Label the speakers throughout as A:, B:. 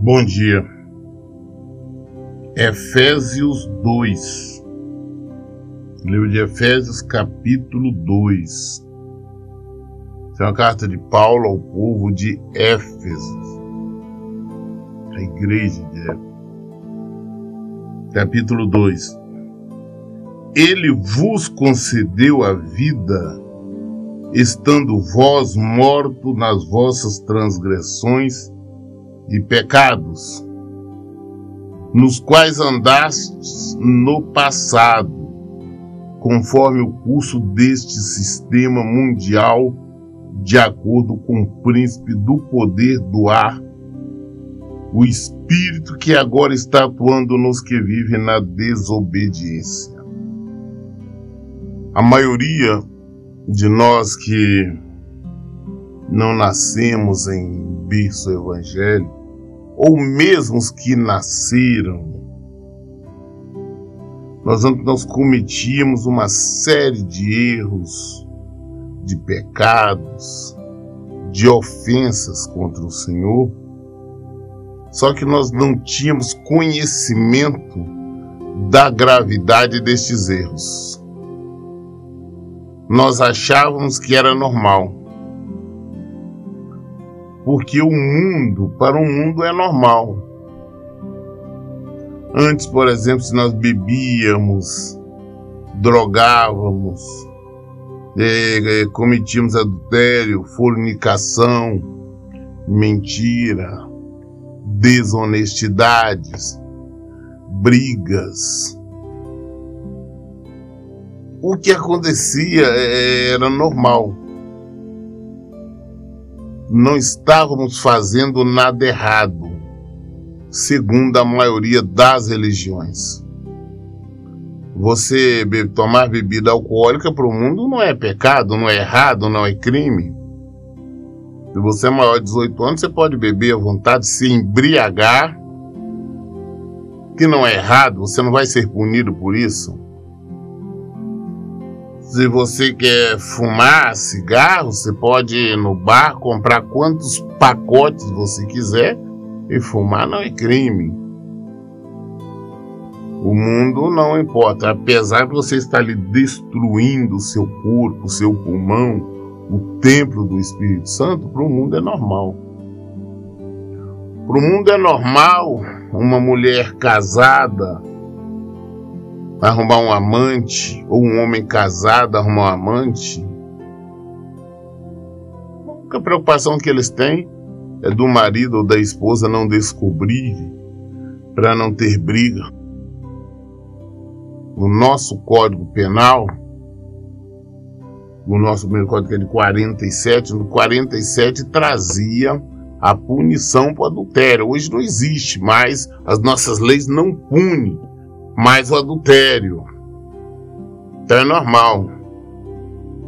A: Bom dia. Efésios 2. Livro de Efésios, capítulo 2. Essa é uma carta de Paulo ao povo de Éfeso, a igreja de Éfeso. Capítulo 2. Ele vos concedeu a vida, estando vós mortos nas vossas transgressões e pecados, nos quais andastes no passado, conforme o curso deste sistema mundial, de acordo com o príncipe do poder do ar, o espírito que agora está atuando nos que vivem na desobediência. A maioria de nós que não nascemos em berço evangélico, ou mesmo os que nasceram, nós cometíamos uma série de erros, de pecados, de ofensas contra o Senhor, só que nós não tínhamos conhecimento da gravidade destes erros. Nós achávamos que era normal. Porque para o mundo é normal. Antes, por exemplo, se nós bebíamos, drogávamos, cometíamos adultério, fornicação, mentira, desonestidades, brigas, o que acontecia era normal. Não estávamos fazendo nada errado, segundo a maioria das religiões. Você tomar bebida alcoólica para o mundo não é pecado, não é errado, não é crime. Se você é maior de 18 anos, você pode beber à vontade, se embriagar, que não é errado, você não vai ser punido por isso. Se você quer fumar cigarro, você pode ir no bar, comprar quantos pacotes você quiser e fumar não é crime. O mundo não importa, apesar de você estar ali destruindo o seu corpo, o seu pulmão, o templo do Espírito Santo, para o mundo é normal. Para o mundo é normal uma mulher casada arrumar um amante, ou um homem casado arrumar um amante. A única preocupação que eles têm é do marido ou da esposa não descobrir, para não ter briga. O nosso Código Penal, o nosso primeiro código é de 47, no 47 trazia a punição para o adultério. Hoje não existe mais, as nossas leis não punem mais o adultério. Então é normal.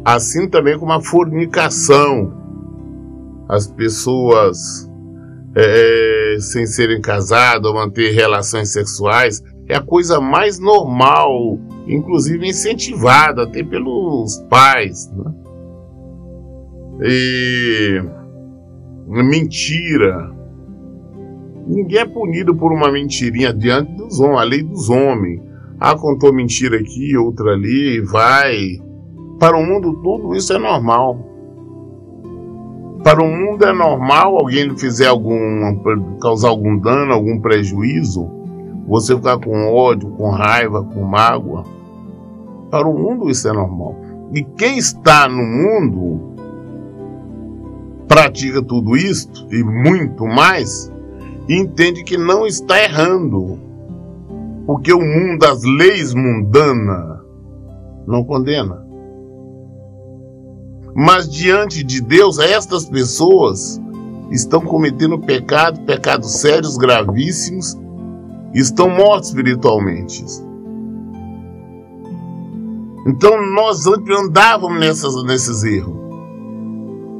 A: Assim também como a fornicação. As pessoas sem serem casadas ou manter relações sexuais é a coisa mais normal, inclusive incentivada até pelos pais, né? E mentira. Ninguém é punido por uma mentirinha diante dos homens, a lei dos homens. Contou mentira aqui, outra ali, vai. Para o mundo tudo isso é normal. Para o mundo é normal alguém lhe fizer causar algum dano, algum prejuízo, você ficar com ódio, com raiva, com mágoa. Para o mundo isso é normal. E quem está no mundo pratica tudo isto e muito mais, entende que não está errando, porque o mundo, as leis mundanas, não condena. Mas diante de Deus, estas pessoas estão cometendo pecados sérios, gravíssimos, estão mortos espiritualmente. Então nós andávamos nesses erros,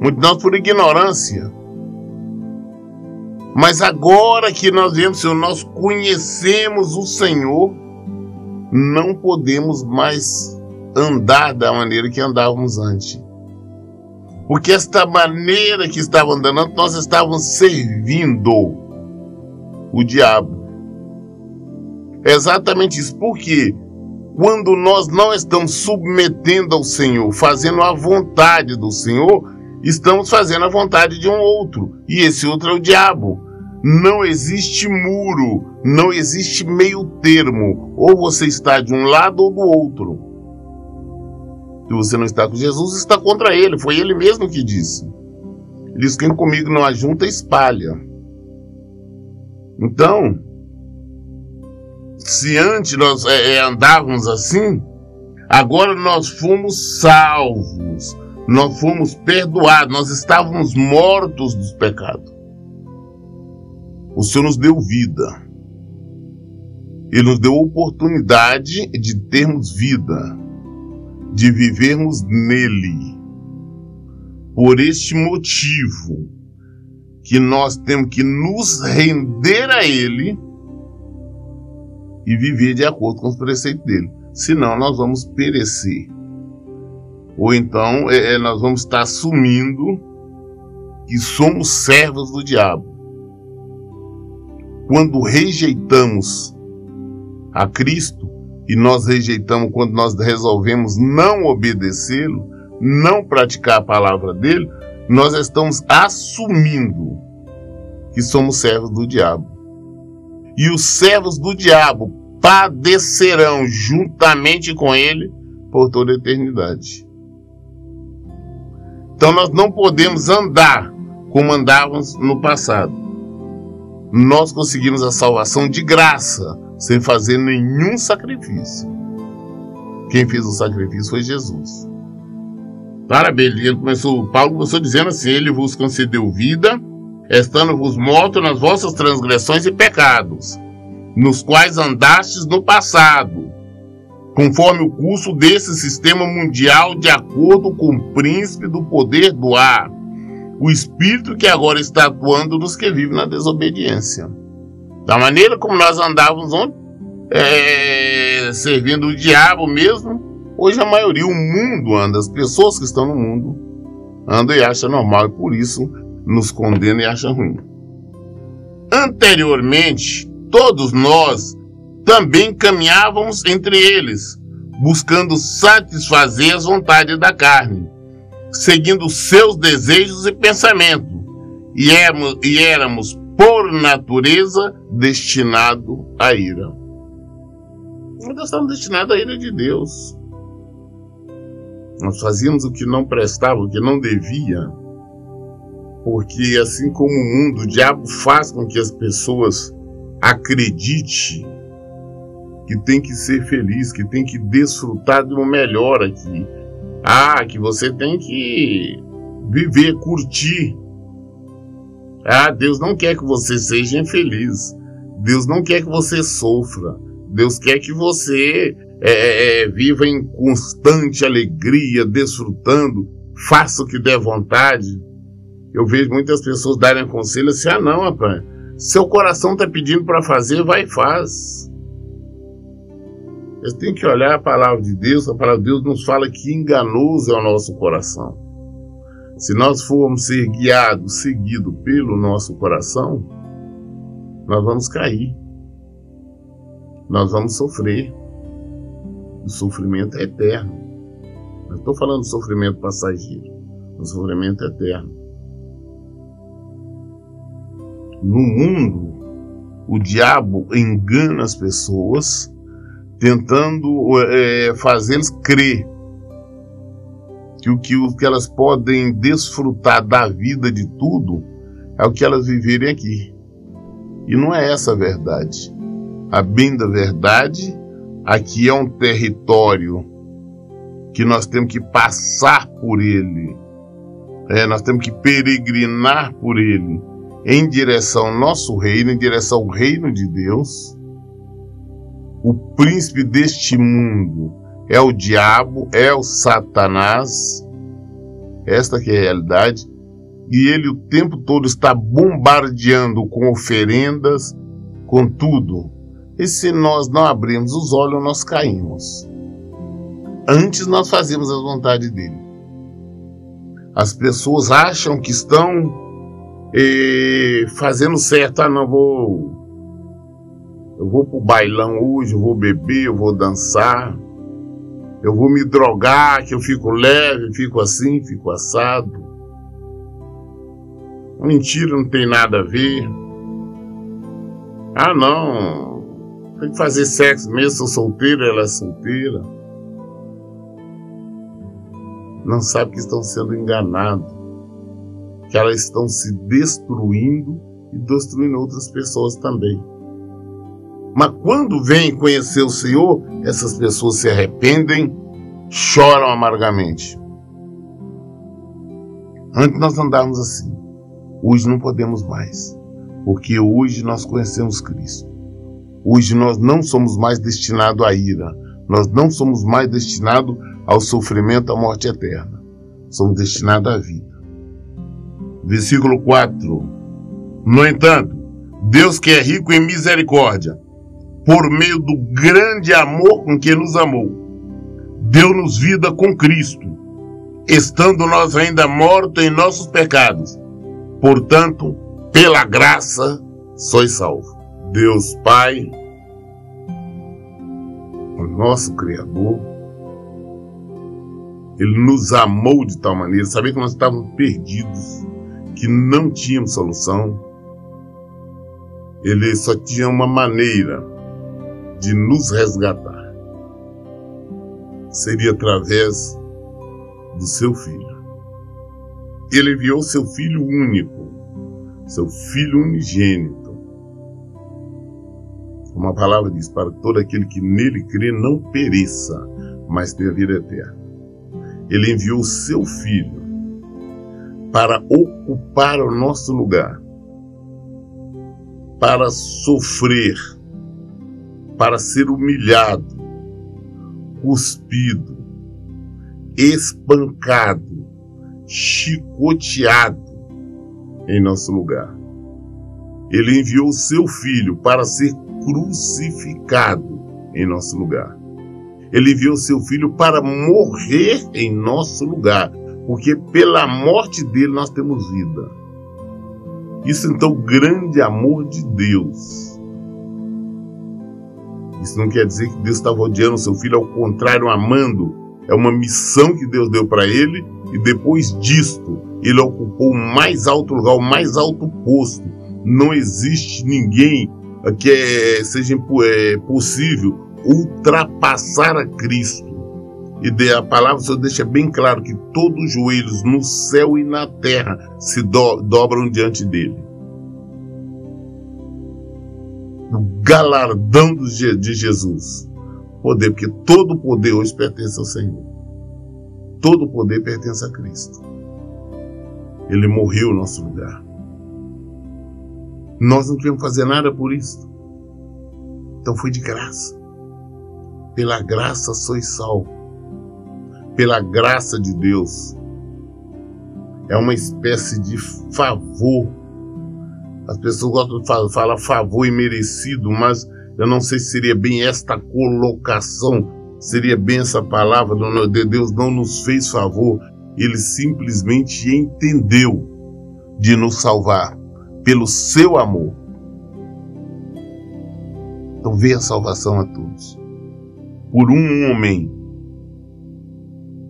A: muitos de nós por ignorância. Mas agora que nós vemos, Senhor, nós conhecemos o Senhor, não podemos mais andar da maneira que andávamos antes. Porque esta maneira que estava andando, nós estávamos servindo o diabo. É exatamente isso. Por quê? Quando nós não estamos submetendo ao Senhor, fazendo a vontade do Senhor, estamos fazendo a vontade de um outro. E esse outro é o diabo. Não existe muro, não existe meio termo. Ou você está de um lado ou do outro. Se você não está com Jesus, está contra ele. Foi ele mesmo que disse. Ele disse: quem comigo não ajunta, espalha. Então, se antes nós andávamos assim, agora nós fomos salvos, nós fomos perdoados, nós estávamos mortos dos pecados. O Senhor nos deu vida. Ele nos deu oportunidade de termos vida, de vivermos nele. Por este motivo que nós temos que nos render a ele e viver de acordo com os preceitos dele. Senão nós vamos perecer. Ou então nós vamos estar assumindo que somos servos do diabo. Quando rejeitamos a Cristo, e nós rejeitamos quando nós resolvemos não obedecê-lo, não praticar a palavra dele, nós estamos assumindo que somos servos do diabo. E os servos do diabo padecerão juntamente com ele por toda a eternidade. Então nós não podemos andar como andávamos no passado. Nós conseguimos a salvação de graça, sem fazer nenhum sacrifício. Quem fez o sacrifício foi Jesus. Parabéns, Paulo começou dizendo assim: ele vos concedeu vida, estando-vos mortos nas vossas transgressões e pecados, nos quais andastes no passado, conforme o curso desse sistema mundial, de acordo com o príncipe do poder do ar, o espírito que agora está atuando nos que vivem na desobediência. Da maneira como nós andávamos ontem, servindo o diabo mesmo, hoje a maioria, o mundo anda, as pessoas que estão no mundo andam e acham normal, e por isso nos condenam e acham ruim. Anteriormente, todos nós também caminhávamos entre eles, buscando satisfazer as vontades da carne, seguindo seus desejos e pensamentos, e éramos por natureza destinados à ira. Nós estamos destinados à ira de Deus. Nós fazíamos o que não prestava, o que não devia, porque assim como o mundo, o diabo faz com que as pessoas acreditem que tem que ser feliz, que tem que desfrutar de uma melhor aqui. Que você tem que viver, curtir. Deus não quer que você seja infeliz. Deus não quer que você sofra. Deus quer que você viva em constante alegria, desfrutando, faça o que der vontade. Eu vejo muitas pessoas darem conselho assim: não, rapaz, seu coração está pedindo para fazer, vai e faz. Você tem que olhar a palavra de Deus. A palavra de Deus nos fala que enganoso é o nosso coração. Se nós formos ser guiados, seguidos pelo nosso coração, nós vamos cair. Nós vamos sofrer. O sofrimento é eterno. Não estou falando de sofrimento passageiro. O sofrimento é eterno. No mundo, o diabo engana as pessoas, tentando fazê-los crer que o que elas podem desfrutar da vida de tudo é o que elas viverem aqui. E não é essa a verdade. A bem da verdade, aqui é um território que nós temos que passar por ele. Nós temos que peregrinar por ele, em direção ao nosso reino, em direção ao reino de Deus. O príncipe deste mundo é o diabo, é o Satanás. Esta que é a realidade. E ele o tempo todo está bombardeando com oferendas, com tudo. E se nós não abrirmos os olhos, nós caímos. Antes nós fazíamos a vontade dele. As pessoas acham que estão fazendo certo. Não, vou Eu vou pro bailão hoje, eu vou beber, eu vou dançar, eu vou me drogar, que eu fico leve, fico assim, fico assado. Mentira, não tem nada a ver. Ah, não, tem que fazer sexo mesmo, sou solteira, ela é solteira. Não sabe que estão sendo enganados, que elas estão se destruindo e destruindo outras pessoas também. Mas quando vêm conhecer o Senhor, essas pessoas se arrependem, choram amargamente. Antes nós andávamos assim, hoje não podemos mais, porque hoje nós conhecemos Cristo. Hoje nós não somos mais destinados à ira, nós não somos mais destinados ao sofrimento, à morte eterna. Somos destinados à vida. Versículo 4. No entanto, Deus, que é rico em misericórdia, por meio do grande amor com que nos amou, deu-nos vida com Cristo, estando nós ainda mortos em nossos pecados. Portanto, pela graça sois salvos. Deus Pai, o nosso Criador, Ele nos amou de tal maneira, sabia que nós estávamos perdidos, que não tínhamos solução. Ele só tinha uma maneira de nos resgatar. Seria através do seu Filho. Ele enviou seu Filho único, seu Filho unigênito. Uma palavra diz, para todo aquele que nele crê não pereça, mas tenha vida eterna. Ele enviou o seu Filho para ocupar o nosso lugar, para sofrer, para ser humilhado, cuspido, espancado, chicoteado em nosso lugar. Ele enviou o seu Filho para ser crucificado em nosso lugar. Ele enviou o seu Filho para morrer em nosso lugar, porque pela morte dele nós temos vida. Isso então, o grande amor de Deus. Isso não quer dizer que Deus estava odiando o seu Filho, ao contrário, amando. É uma missão que Deus deu para ele, e depois disto, ele ocupou o mais alto lugar, o mais alto posto. Não existe ninguém que seja possível ultrapassar a Cristo. E a palavra do Senhor deixa bem claro que todos os joelhos no céu e na terra se dobram diante dele. O galardão de Jesus. Poder, porque todo poder hoje pertence ao Senhor. Todo poder pertence a Cristo. Ele morreu no nosso lugar. Nós não tivemos que fazer nada por isso. Então foi de graça. Pela graça sois salvos. Pela graça de Deus. É uma espécie de favor. As pessoas gostam de falar favor imerecido, mas eu não sei se seria bem esta colocação, seria bem essa palavra. Deus não nos fez favor, Ele simplesmente entendeu de nos salvar pelo seu amor. Então veio a salvação a todos. Por um homem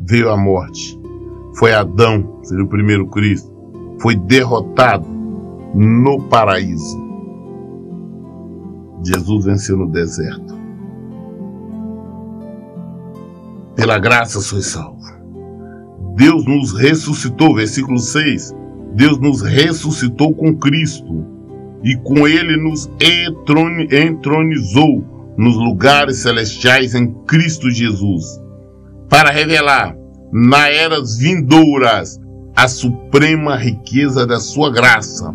A: veio a morte. Foi Adão, seria o primeiro Cristo. Foi derrotado no paraíso. Jesus venceu no deserto. Pela graça sois salvos. Deus nos ressuscitou, versículo 6. Deus nos ressuscitou com Cristo e com Ele nos entronizou nos lugares celestiais em Cristo Jesus, para revelar na eras vindouras a suprema riqueza da sua graça,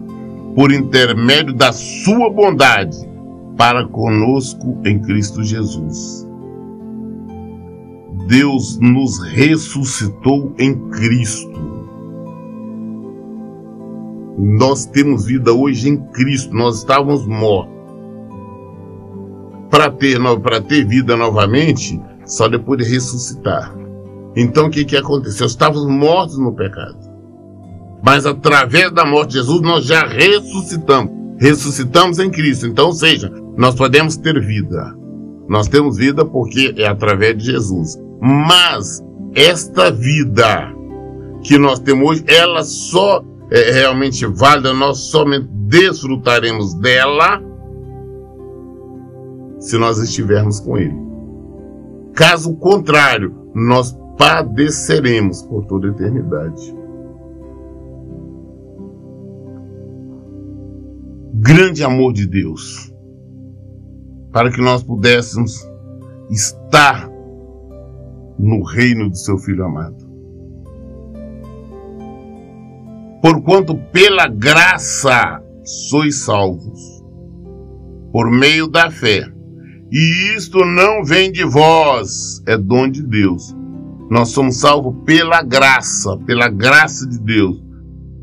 A: por intermédio da sua bondade, para conosco em Cristo Jesus. Deus nos ressuscitou em Cristo. Nós temos vida hoje em Cristo. Nós estávamos mortos. Para ter vida novamente, só depois de ressuscitar. Então o que aconteceu? Estávamos mortos no pecado. Mas através da morte de Jesus nós já ressuscitamos. Ressuscitamos em Cristo. Então, ou seja, Nós podemos ter vida. Nós temos vida porque é através de Jesus. Mas esta vida que nós temos hoje, ela só é realmente válida, nós somente desfrutaremos dela se nós estivermos com Ele. Caso contrário, nós padeceremos por toda a eternidade. Grande amor de Deus, para que nós pudéssemos estar no reino do seu Filho amado. Porquanto pela graça sois salvos, por meio da fé. E isto não vem de vós, é dom de Deus. Nós somos salvos pela graça de Deus.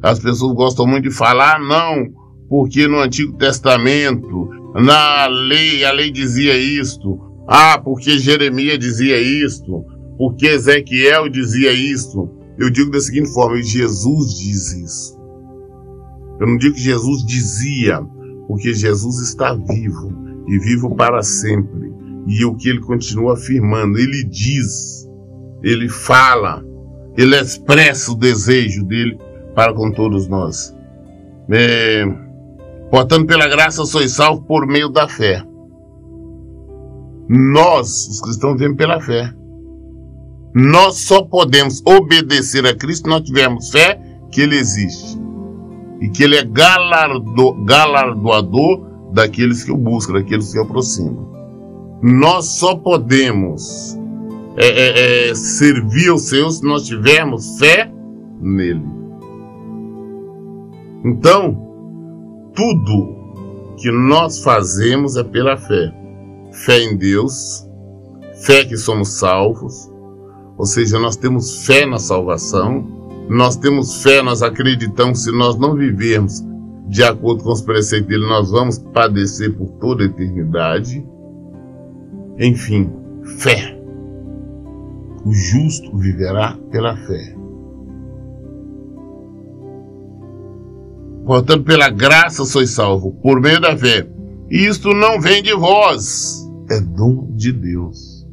A: As pessoas gostam muito de falar, não, porque no Antigo Testamento, na lei, a lei dizia isto. Porque Jeremias dizia isto, porque Ezequiel dizia isto. Eu digo da seguinte forma, Jesus diz isso. Eu não digo que Jesus dizia, porque Jesus está vivo, e vivo para sempre. E o que ele continua afirmando, ele diz, ele fala, ele expressa o desejo dele para com todos nós. Portanto, pela graça sois salvos por meio da fé. Nós, os cristãos, vivemos pela fé. Nós só podemos obedecer a Cristo se nós tivermos fé que Ele existe. E que Ele é galardoador daqueles que o buscam, daqueles que o aproximam. Nós só podemos servir ao Senhor se nós tivermos fé nele. Então, tudo que nós fazemos é pela fé. Fé em Deus, fé que somos salvos, ou seja, nós temos fé na salvação, nós temos fé, nós acreditamos que se nós não vivermos de acordo com os preceitos dele, nós vamos padecer por toda a eternidade. Enfim, fé. O justo viverá pela fé. Portanto, pela graça sois salvos, por meio da fé. E isto não vem de vós, é dom de Deus.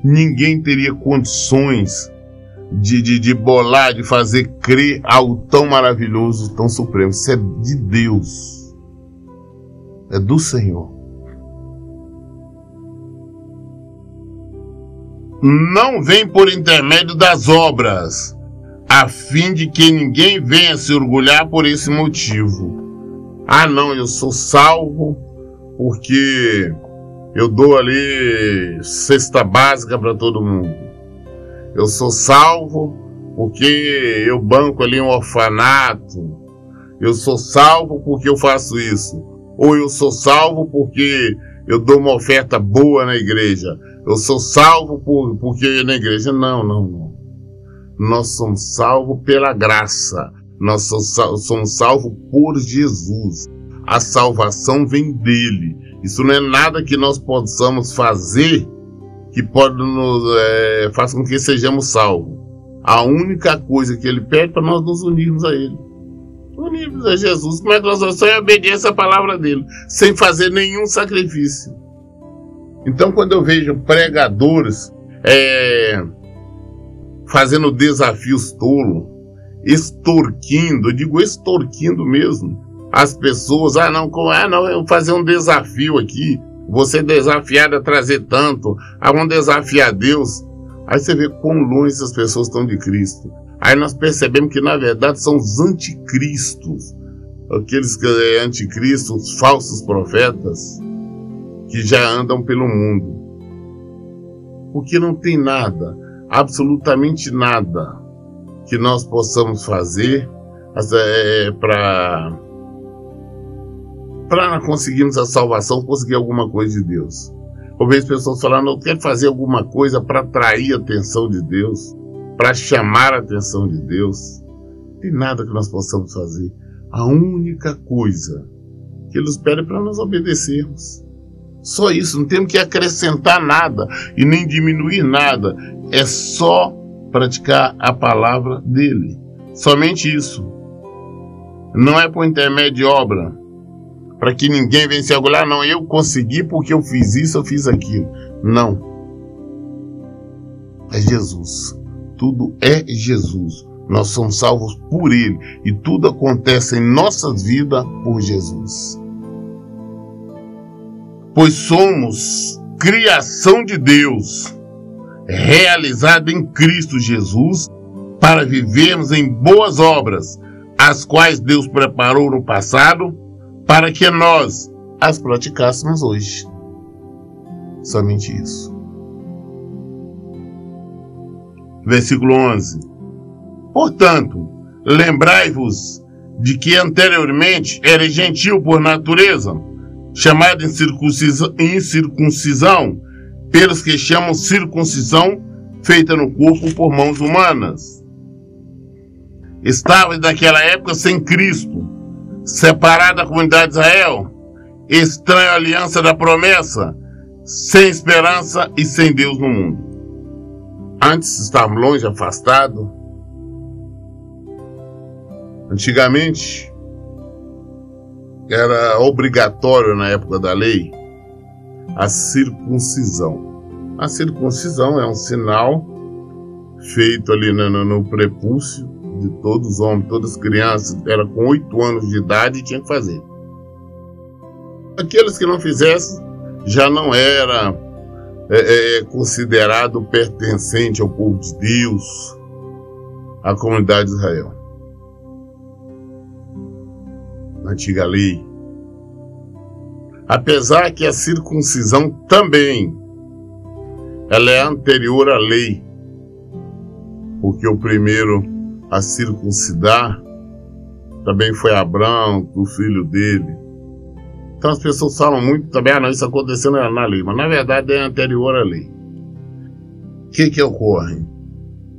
A: Ninguém teria condições de bolar, de fazer crer algo tão maravilhoso, tão supremo. Isso é de Deus. É do Senhor. Não vem por intermédio das obras, a fim de que ninguém venha se orgulhar por esse motivo. Não, eu sou salvo porque eu dou ali cesta básica para todo mundo. Eu sou salvo porque eu banco ali um orfanato. Eu sou salvo porque eu faço isso. Ou eu sou salvo porque eu dou uma oferta boa na igreja. Eu sou salvo porque eu ia na igreja. Não. Nós somos salvos pela graça. Nós somos salvos por Jesus. A salvação vem dele. Isso não é nada que nós possamos fazer que pode nos faça com que sejamos salvos. A única coisa que ele pede para nós nos unirmos a ele. Unirmos a Jesus. Como é que nós vamos? Só em obediência à palavra dele, sem fazer nenhum sacrifício. Então, quando eu vejo pregadores fazendo desafios tolos, extorquindo, eu digo extorquindo mesmo, as pessoas, eu vou fazer um desafio aqui, você desafiado a trazer tanto, vamos desafiar Deus. Aí você vê quão longe essas pessoas estão de Cristo. Aí nós percebemos que na verdade são os anticristos, aqueles que anticristos, os falsos profetas, que já andam pelo mundo. Porque não tem nada, absolutamente nada, que nós possamos fazer para conseguirmos a salvação, conseguir alguma coisa de Deus. Eu vejo pessoas falando, eu quero fazer alguma coisa para atrair a atenção de Deus, para chamar a atenção de Deus. Não tem nada que nós possamos fazer. A única coisa que Ele nos pede é para nós obedecermos. Só isso, não temos que acrescentar nada e nem diminuir nada. É só praticar a palavra dele. Somente isso. Não é por intermédio de obra. para que ninguém venha se orgulhar. Não, eu consegui porque eu fiz isso, eu fiz aquilo. Não. É Jesus. Tudo é Jesus. Nós somos salvos por Ele. E tudo acontece em nossas vidas por Jesus. Pois somos criação de Deus, realizada em Cristo Jesus, para vivermos em boas obras, as quais Deus preparou no passado, para que nós as praticássemos hoje. Somente isso. Versículo 11. Portanto, lembrai-vos de que anteriormente era gentil por natureza, chamado incircuncisão, pelos que chamam circuncisão feita no corpo por mãos humanas. Estava naquela época sem Cristo, separado da comunidade de Israel, estranho à aliança da promessa, sem esperança e sem Deus no mundo. Antes estávamos longe, afastados. Antigamente, era obrigatório na época da lei a circuncisão. A circuncisão é um sinal feito ali no prepúcio de todos os homens, todas as crianças. Era com 8 anos de idade e tinha que fazer. Aqueles que não fizessem já não era considerado pertencente ao povo de Deus, à comunidade de Israel. Na antiga lei. Apesar que a circuncisão também ela é anterior à lei, porque o primeiro a circuncidar também foi Abraão, o filho dele. Então as pessoas falam muito também, não, isso aconteceu na lei, mas na verdade é anterior à lei. O que ocorre?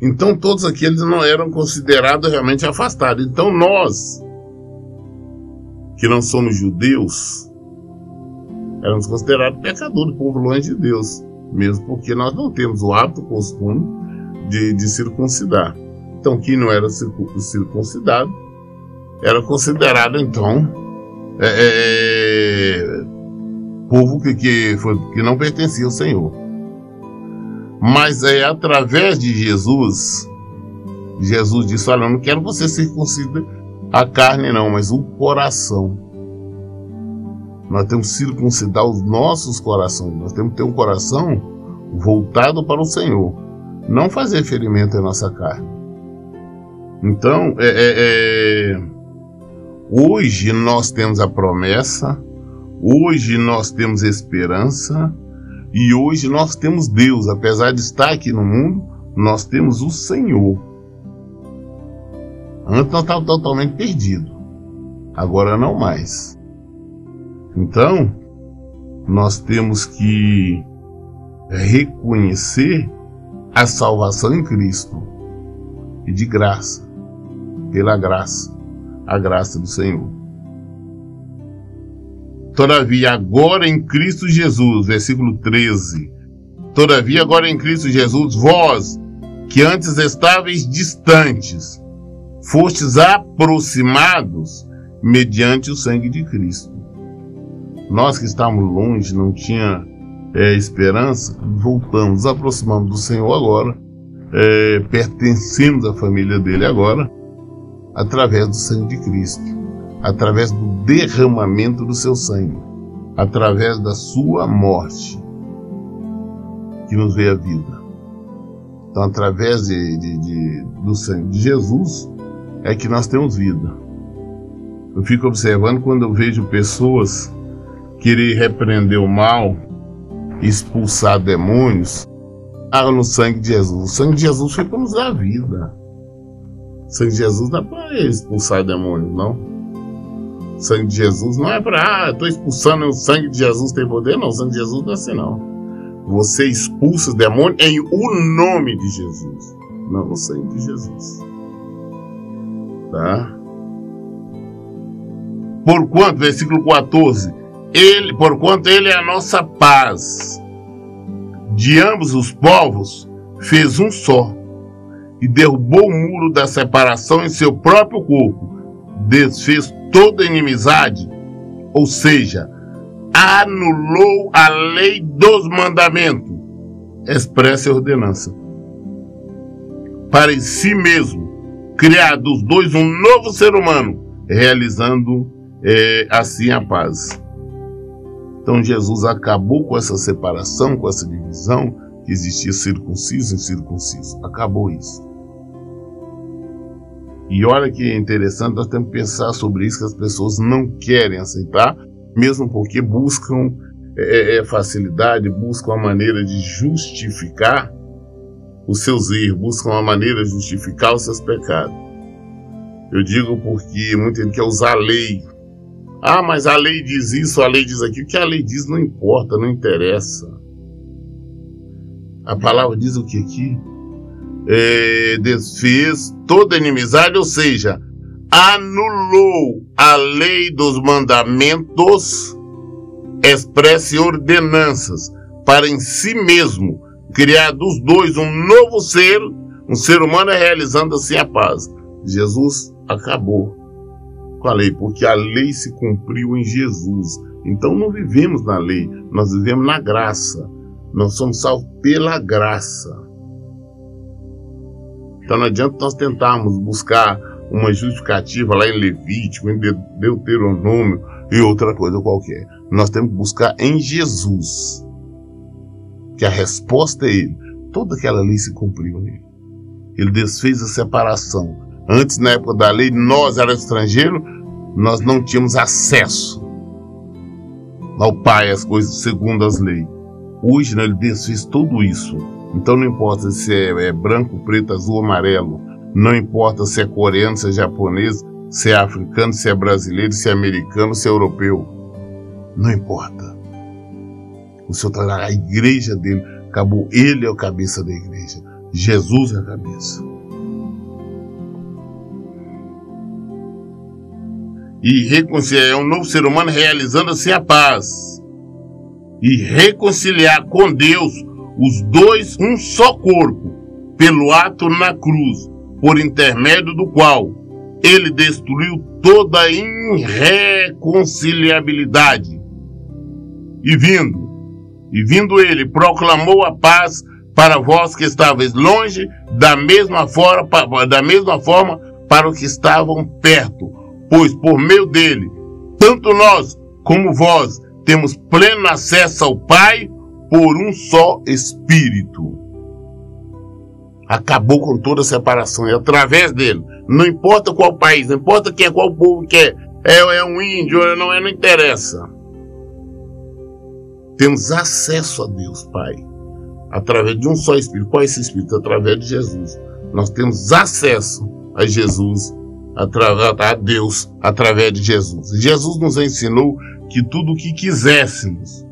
A: Então todos aqueles não eram considerados realmente afastados. Então nós, que não somos judeus, éramos considerados pecadores, povo longe de Deus, mesmo porque nós não temos o hábito, o costume de circuncidar. Então, quem não era circuncidado era considerado, então, povo que não pertencia ao Senhor. Mas através de Jesus disse, olha, eu não quero você circuncidar a carne não, mas o coração. Nós temos que circuncidar os nossos corações. Nós temos que ter um coração voltado para o Senhor. Não fazer ferimento em nossa carne. Então, hoje nós temos a promessa, hoje nós temos esperança e hoje nós temos Deus. Apesar de estar aqui no mundo, nós temos o Senhor. Antes nós estávamos totalmente perdidos. Agora não mais. Então, nós temos que reconhecer a salvação em Cristo. E de graça. Pela graça. A graça do Senhor. Todavia, agora em Cristo Jesus, versículo 13. Todavia, agora em Cristo Jesus, vós, que antes estáveis distantes, fostes aproximados mediante o sangue de Cristo. Nós que estávamos longe, não tinha esperança, voltamos, nos aproximamos do Senhor agora, pertencemos à família dele agora, através do sangue de Cristo, através do derramamento do seu sangue, através da sua morte, que nos veio a vida. Então, através do sangue de Jesus, é que nós temos vida. Eu fico observando quando eu vejo pessoas querer repreender o mal, expulsar demônios, no sangue de Jesus. O sangue de Jesus foi para nos dar vida. O sangue de Jesus não é para expulsar demônios, não. O sangue de Jesus não é para, estou expulsando, o sangue de Jesus tem poder, não. O sangue de Jesus não é assim, não. Você expulsa os demônios em o nome de Jesus, não o sangue de Jesus. Tá? Porquanto, versículo 14, porquanto ele é a nossa paz, de ambos os povos fez um só, e derrubou o muro da separação em seu próprio corpo, desfez toda inimizade ou seja, anulou a lei dos mandamentos, expressa a ordenança, para em si mesmo criar dos dois um novo ser humano, realizando assim a paz. Então Jesus acabou com essa separação, com essa divisão que existia circunciso e incircunciso. Acabou isso. E olha que interessante, nós temos que pensar sobre isso, que as pessoas não querem aceitar, mesmo porque buscam facilidade, buscam a maneira de justificar os seus erros, buscam a maneira de justificar os seus pecados. Eu digo porque muita gente quer usar a lei. Ah, mas a lei diz isso, a lei diz aquilo. O que a lei diz não importa, não interessa. A palavra diz o que aqui? Desfez toda inimizade, ou seja, anulou a lei dos mandamentos, expresse ordenanças, para em si mesmo criar dos dois um novo ser, um ser humano, realizando assim a paz. Jesus acabou com a lei, porque a lei se cumpriu em Jesus. Então não vivemos na lei, nós vivemos na graça. Nós somos salvos pela graça. Então não adianta nós tentarmos buscar uma justificativa lá em Levítico, em Deuteronômio e outra coisa qualquer. Nós temos que buscar em Jesus, que a resposta é Ele. Toda aquela lei se cumpriu nele. Ele desfez a separação. Antes, na época da lei, nós éramos estrangeiros, nós não tínhamos acesso ao Pai, as coisas segundo as leis. Hoje, né, ele desfez tudo isso. Então não importa se é branco, preto, azul, amarelo. Não importa se é coreano, se é japonês, se é africano, se é brasileiro, se é americano, se é europeu. Não importa. O Senhor está lá, a igreja dele acabou. Ele é a cabeça da igreja. Jesus é a cabeça. E reconciliar um novo ser humano, realizando assim a paz. E reconciliar com Deus os dois, um só corpo, pelo ato na cruz, por intermédio do qual ele destruiu toda a irreconciliabilidade. E vindo ele, proclamou a paz para vós que estáveis longe, da mesma forma para os que estavam perto, pois por meio dele, tanto nós como vós temos pleno acesso ao Pai por um só Espírito. Acabou com toda a separação, e através dele, não importa qual país, não importa quem é, qual povo que é um índio, não interessa. Temos acesso a Deus, Pai, através de um só Espírito. Qual é esse Espírito? Através de Jesus. Nós temos acesso a Jesus, a Deus, através de Jesus. Jesus nos ensinou que tudo o que quiséssemos,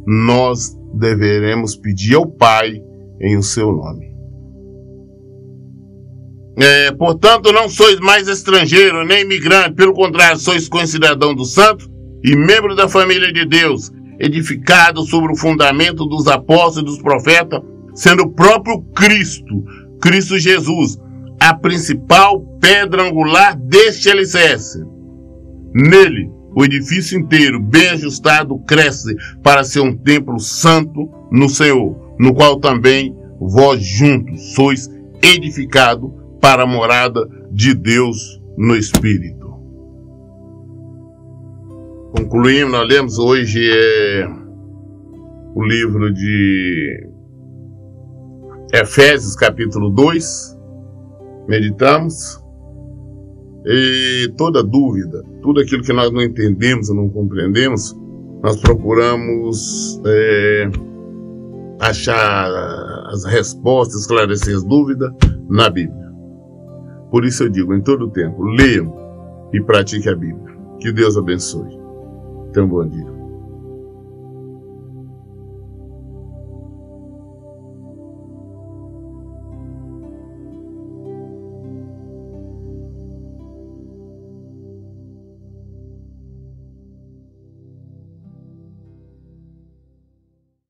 A: nós deveremos pedir ao Pai em o seu nome. Portanto, não sois mais estrangeiro, nem imigrante, pelo contrário, sois concidadão do santo e membro da família de Deus, edificado sobre o fundamento dos apóstolos e dos profetas, sendo o próprio Cristo Jesus, a principal pedra angular deste alicerce. Nele, o edifício inteiro, bem ajustado, cresce para ser um templo santo no Senhor, no qual também vós juntos sois edificados para a morada de Deus no Espírito. Concluímos, nós lemos hoje o livro de Efésios, capítulo 2. Meditamos. E toda dúvida, tudo aquilo que nós não entendemos ou não compreendemos, nós procuramos achar as respostas, esclarecer as dúvidas na Bíblia. Por isso eu digo, em todo o tempo, leiam e pratiquem a Bíblia. Que Deus abençoe. Tenha um bom dia.